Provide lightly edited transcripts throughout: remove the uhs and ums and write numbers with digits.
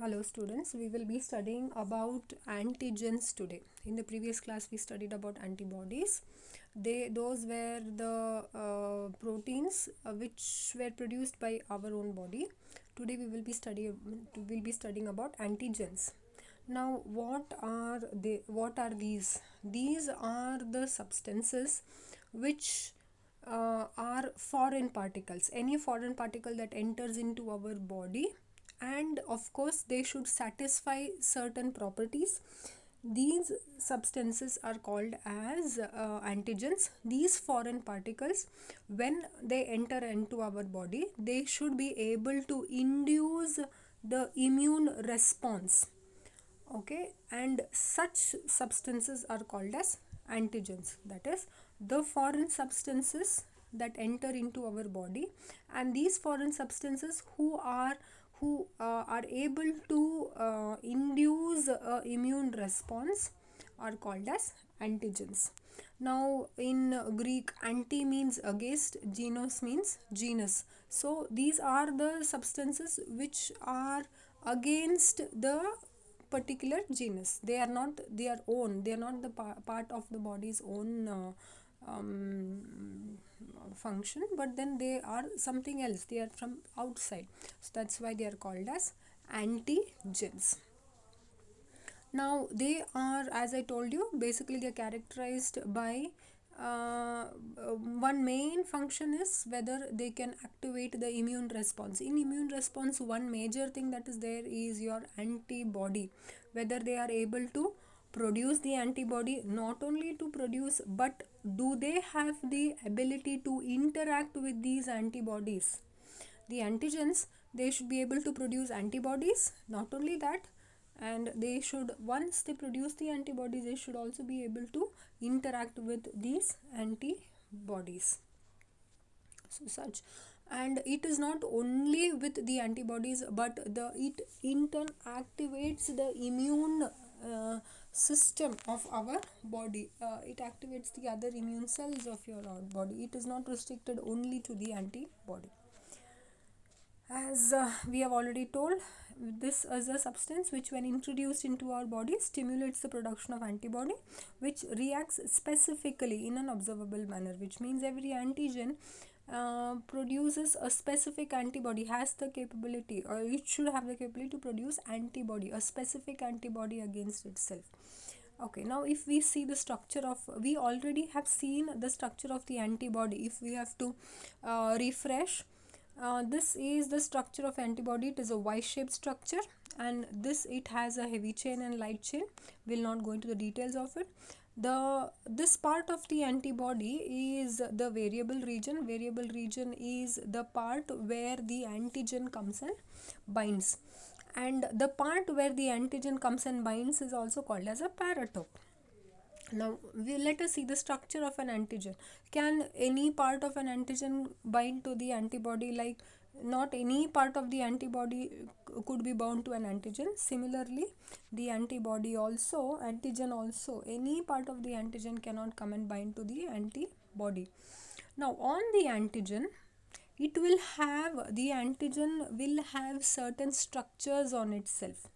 Hello students, we will be studying about antigens today. In the previous class we studied about antibodies. Those were the proteins which were produced by our own body. Today we will be studying about antigens. Now what are they? What are these? These are the substances which are foreign particles. Any foreign particle that enters into our body, and of course they should satisfy certain properties. These substances are called as antigens. These foreign particles, when they enter into our body, they should be able to induce the immune response. Okay, and such substances are called as antigens. That is, the foreign substances that enter into our body, and these foreign substances who are able to induce immune response are called as antigens. Now in Greek, anti means against, genos means genus. So these are the substances which are against the particular genus. They are not their own, they are not the part of the body's own function, but then they are something else, they are from outside. So that's why they are called as antigens. Now they are, as I told you, basically they are characterized by uh, one main function is whether they can activate the immune response. In immune response, one major thing that is there is your antibody, whether they are able to produce the antibody, not only to produce, but do they have the ability to interact with these antibodies. The antigens, they should be able to produce antibodies. Not only that, and they should, once they produce the antibodies, they should also be able to interact with these antibodies. So such, and it is not only with the antibodies, but it in turn activates the immune system of our body. It activates the other immune cells of your body. It is not restricted only to the antibody. As we have already told, this is a substance which, when introduced into our body, stimulates the production of antibody, which reacts specifically in an observable manner, which means every antigen produces a specific antibody, has the capability, or it should have the capability to produce antibody, a specific antibody against itself. Okay, now if we see the structure of, we already have seen the structure of the antibody. If we have to refresh, this is the structure of antibody. It is a Y-shaped structure, and it has a heavy chain and light chain. Will not go into the details of it. This part of the antibody is the variable region. Variable region is the part where the antigen comes and binds, and the part where the antigen comes and binds is also called as a paratope. Now let us see the structure of an antigen. Can any part of an antigen bind to the antibody? Like, not any part of the antibody could be bound to an antigen. Similarly, the antigen also, any part of the antigen cannot come and bind to the antibody. Now on the antigen, the antigen will have certain structures on itself.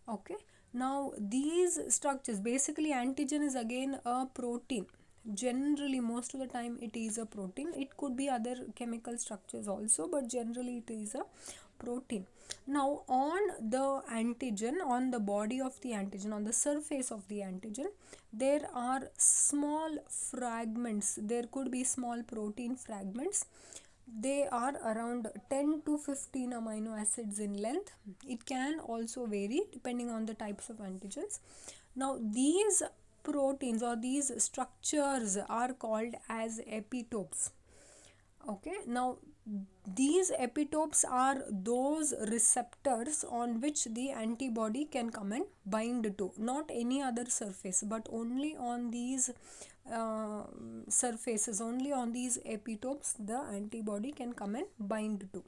Okay, now these structures, basically antigen is again a protein. Generally, most of the time it is a protein. It could be other chemical structures also, but generally it is a protein. Now on the antigen, on the body of the antigen, on the surface of the antigen, there are small fragments. There could be small protein fragments. They are around 10 to 15 amino acids in length. It can also vary depending on the types of antigens. Now these proteins or these structures are called as epitopes. Okay, now these epitopes are those receptors on which the antibody can come and bind to. Not any other surface, but only on these surfaces, only on these epitopes the antibody can come and bind to.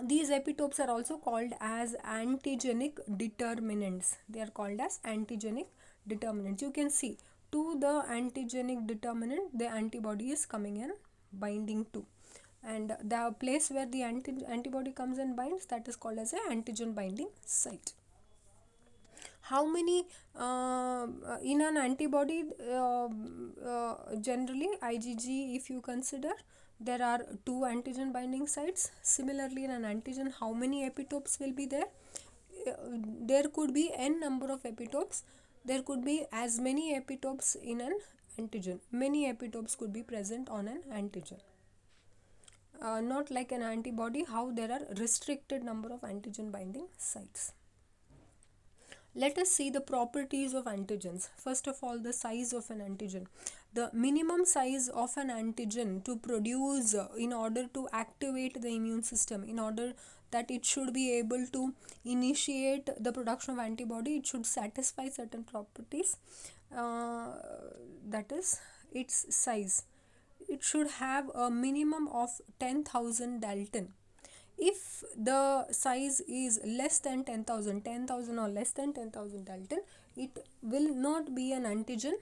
These epitopes are also called as antigenic determinants. They are called as antigenic determinants. You can see, to the antigenic determinant the antibody is coming and binding to. and the place where the antibody comes and binds, that is called as a antigen binding site. How many in an antibody, generally IgG, if you consider, there are 2 antigen binding sites. Similarly, in an antigen, how many epitopes will be there? There could be n number of epitopes. There could be as many epitopes in an antigen. Many epitopes could be present on an antigen. Not like an antibody, how there are restricted number of antigen binding sites. Let us see the properties of antigens. First of all, the size of an antigen. The minimum size of an antigen to produce in order to activate the immune system, in order that it should be able to initiate the production of antibody, it should satisfy certain properties. That is its size. It should have a minimum of 10,000 Dalton. If the size is less than 10,000 or less than 10,000 Dalton, it will not be an antigen,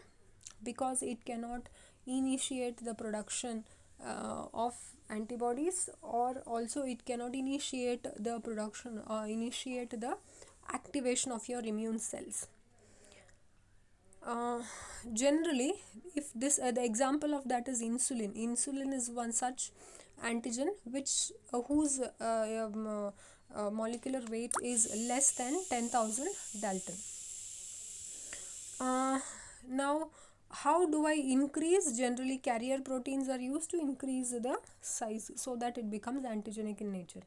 because it cannot initiate the production of antibodies, or also it cannot initiate the production or initiate the activation of your immune cells. Generally, if this the example of that is insulin is one such antigen which whose molecular weight is less than 10,000 Dalton. Now, how do I increase? Generally, carrier proteins are used to increase the size so that it becomes antigenic in nature.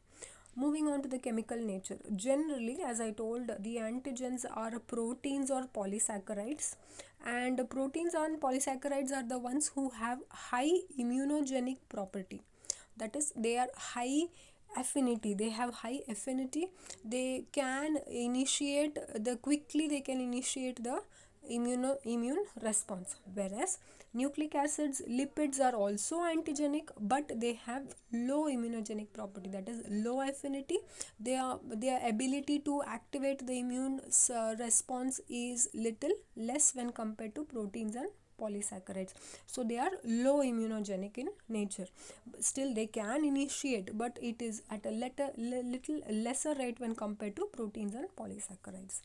Moving on to the chemical nature. Generally, as I told, the antigens are proteins or polysaccharides, and proteins and polysaccharides are the ones who have high immunogenic property. That is, they are high affinity, they have high affinity, they can initiate the immune response. Whereas nucleic acids, lipids are also antigenic, but they have low immunogenic property, that is low affinity. Their ability to activate the immune response is little less when compared to proteins and polysaccharides. So they are low immunogenic in nature. Still they can initiate, but it is at a little lesser rate when compared to proteins and polysaccharides.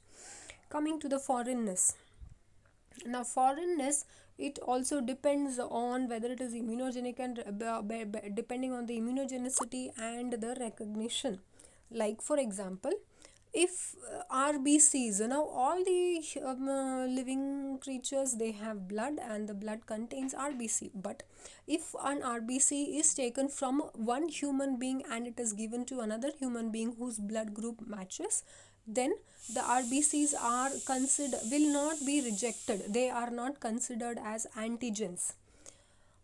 Coming to the foreignness. Now, foreignness, it also depends on whether it is immunogenic, and depending on the immunogenicity and the recognition. Like, for example, if RBCs, now all the living creatures, they have blood, and the blood contains RBC. But if an RBC is taken from one human being and it is given to another human being whose blood group matches, then the RBCs will not be rejected. They are not considered as antigens.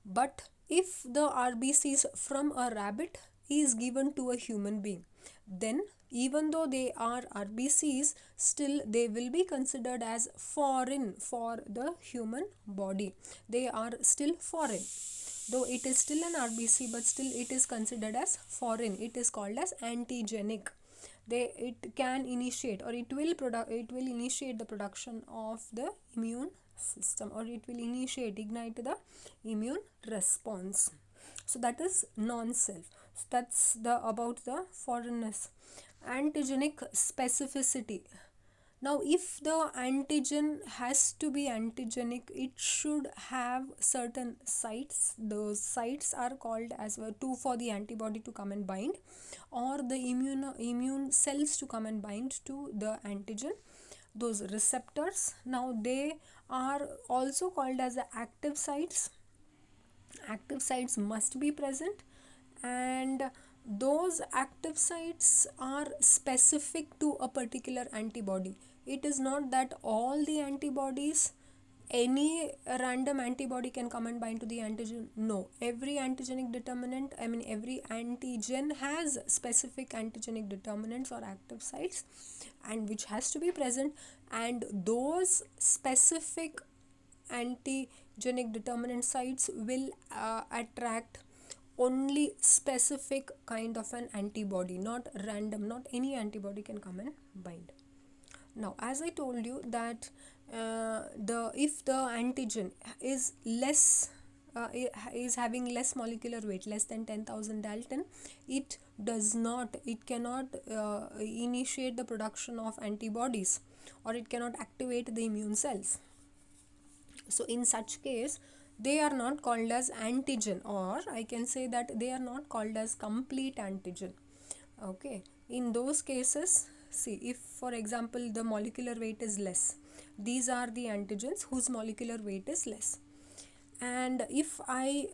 But if the RBCs from a rabbit is given to a human being, then even though they are RBCs, still they will be considered as foreign for the human body. They are still foreign. Though it is still an RBC, but still it is considered as foreign. It is called as antigenic. It can initiate, or it will initiate the production of the immune system, or it will ignite the immune response. So that is non-self. So that's about the foreignness. Antigenic specificity. Now, if the antigen has to be antigenic, it should have certain sites. Those sites are called as two for the antibody to come and bind, or the immune cells to come and bind to the antigen. Those receptors, now they are also called as the active sites. Active sites must be present, and those active sites are specific to a particular antibody. It is not that all the antibodies, any random antibody can come and bind to the antigen. No, every antigenic determinant, every antigen has specific antigenic determinants or active sites, and which has to be present, and those specific antigenic determinant sites will attract only specific kind of an antibody, not random. Not any antibody can come and bind. Now, as I told you that if the antigen is less is having less molecular weight, less than 10,000 Dalton, it cannot initiate the production of antibodies, or it cannot activate the immune cells. So in such case, they are not called as antigen, or I can say that they are not called as complete antigen. Okay, in those cases, see, if for example the molecular weight is less, these are the antigens whose molecular weight is less. And if I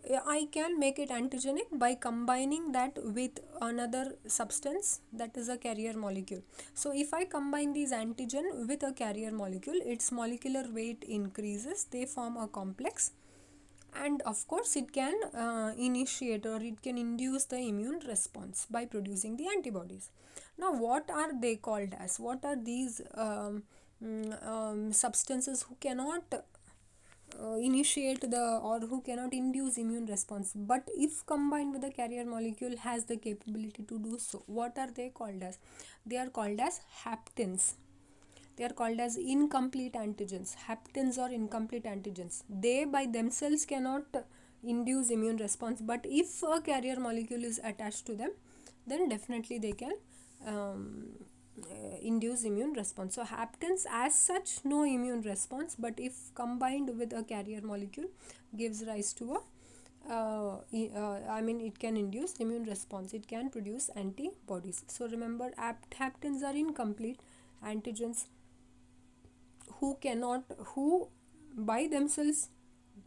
can make it antigenic by combining that with another substance that is a carrier molecule. So if I combine these antigen with a carrier molecule, its molecular weight increases, they form a complex, and of course it can initiate, or it can induce the immune response by producing the antibodies. Now what are they called as? What are these substances who cannot initiate or who cannot induce immune response, but if combined with the carrier molecule has the capability to do so? What are they called as? They are called as haptens. They are called as incomplete antigens. Haptens or incomplete antigens, they by themselves cannot induce immune response, but if a carrier molecule is attached to them, then definitely they can induce immune response. So haptens as such, no immune response, but if combined with a carrier molecule, gives rise to a it can induce immune response, it can produce antibodies. So remember, haptens are incomplete antigens who by themselves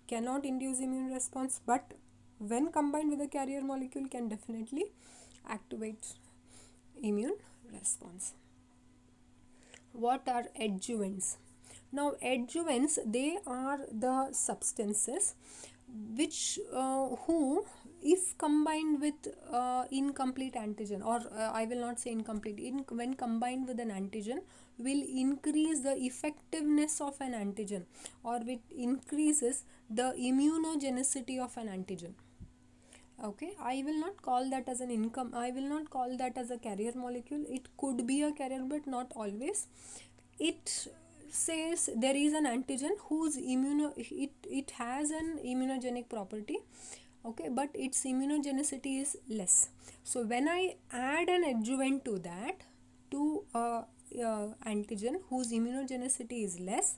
cannot induce immune response, but when combined with a carrier molecule can definitely activate immune response. What are adjuvants? Now adjuvants, they are the substances which who, if combined with incomplete antigen, or I will not say incomplete, when combined with an antigen, will increase the effectiveness of an antigen, or it increases the immunogenicity of an antigen. Okay, I will not call that as I will not call that as a carrier molecule. It could be a carrier, but not always. It says there is an antigen whose it has an immunogenic property, okay, but its immunogenicity is less. So when I add an adjuvant to that, to antigen whose immunogenicity is less,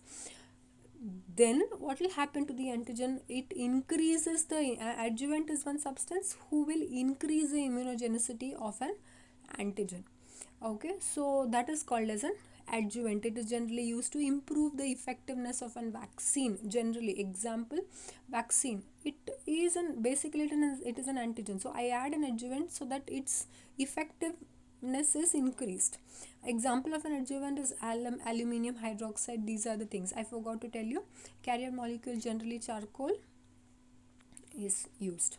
then what will happen to the antigen? It increases the adjuvant is one substance who will increase the immunogenicity of an antigen. Okay, so that is called as an adjuvant. It is generally used to improve the effectiveness of an vaccine. Generally, example, vaccine, it is basically it is an antigen, so I add an adjuvant so that its effectiveness is increased. Example of an adjuvant is aluminium hydroxide. These are the things I forgot to tell you. Carrier molecule, generally charcoal is used.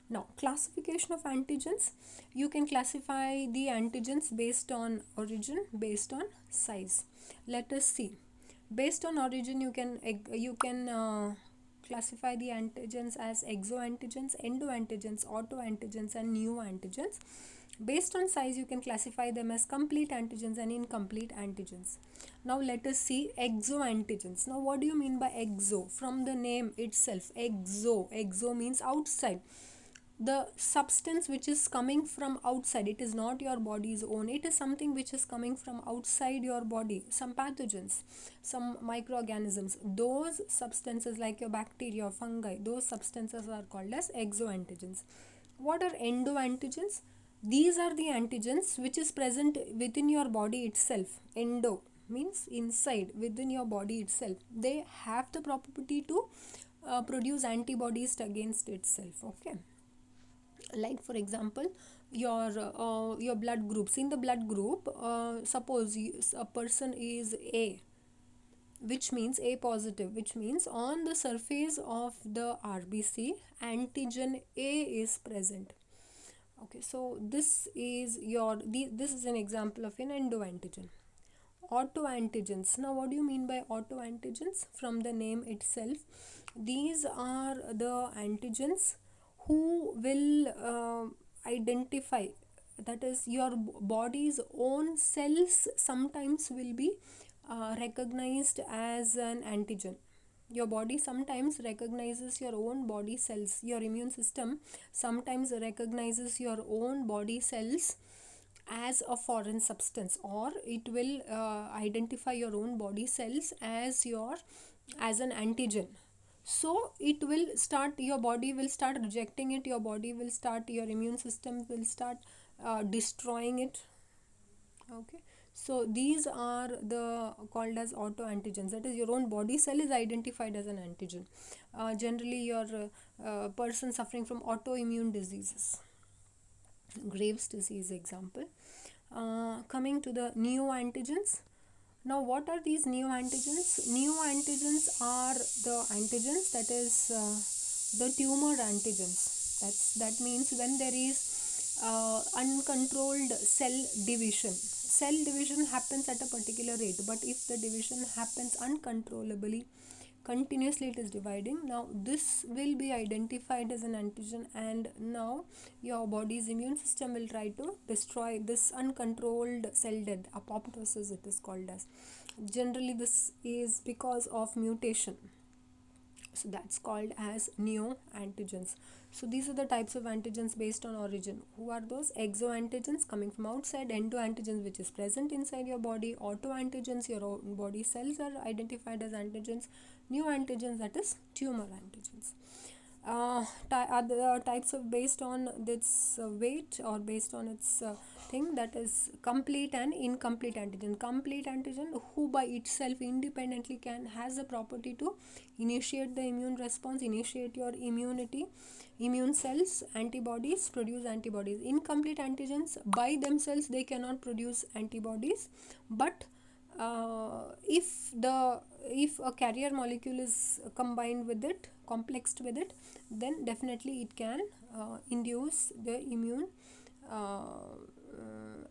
Now, classification of antigens. You can classify the antigens based on origin, based on size. Let us see. Based on origin, you can classify the antigens as exoantigens, endoantigens, autoantigens, and neoantigens. Based on size, you can classify them as complete antigens and incomplete antigens. Now let us see exoantigens. Now what do you mean by exo? From the name itself, exo means outside. The substance which is coming from outside, it is not your body's own, it is something which is coming from outside your body, some pathogens, some microorganisms. Those substances like your bacteria, fungi, those substances are called as exoantigens. What are endoantigens? These are the antigens which is present within your body itself. Endo means inside, within your body itself. They have the property to produce antibodies against itself. Okay, like for example, your blood groups. In the blood group, suppose a person is A, which means A positive, which means on the surface of the RBC, antigen A is present. Okay, so this is this is an example of an endoantigen. Autoantigens. Now what do you mean by autoantigens? From the name itself, these are the antigens who will identify, that is your body's own cells sometimes will be recognized as an antigen. Your body sometimes recognizes your own body cells. Your immune system sometimes recognizes your own body cells as a foreign substance, or it will identify your own body cells as an antigen. So it will start, your body will start rejecting it, your immune system will start destroying it. Okay, so these are the called as autoantigens, that is your own body cell is identified as an antigen. Generally your person suffering from autoimmune diseases, Graves disease example. Coming to the neoantigens. Now what are these neoantigens? Neoantigens are the antigens, that is the tumor antigens. That means when there is uncontrolled cell division. Cell division happens at a particular rate, but if the division happens uncontrollably, continuously it is dividing, now this will be identified as an antigen, and now your body's immune system will try to destroy this uncontrolled cell death, apoptosis it is called as. Generally this is because of mutation, so that's called as neoantigens. So these are the types of antigens based on origin. Who are those? Exoantigens coming from outside, endoantigens which is present inside your body, autoantigens your own body cells are identified as antigens, neoantigens that is tumor antigens. Other types of based on its weight or based on its thing, that is complete and incomplete antigen. Complete antigen who by itself independently has the property to initiate the immune response, initiate your immunity, immune cells, antibodies, produce antibodies. Incomplete antigens by themselves they cannot produce antibodies, but if a carrier molecule is combined with it, complexed with it, then definitely it can induce the immune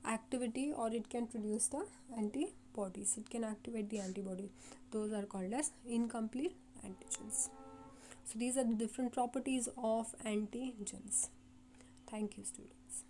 activity, or it can produce the antibodies, it can activate the antibody. Those are called as incomplete antigens. So these are the different properties of antigens. Thank you, students.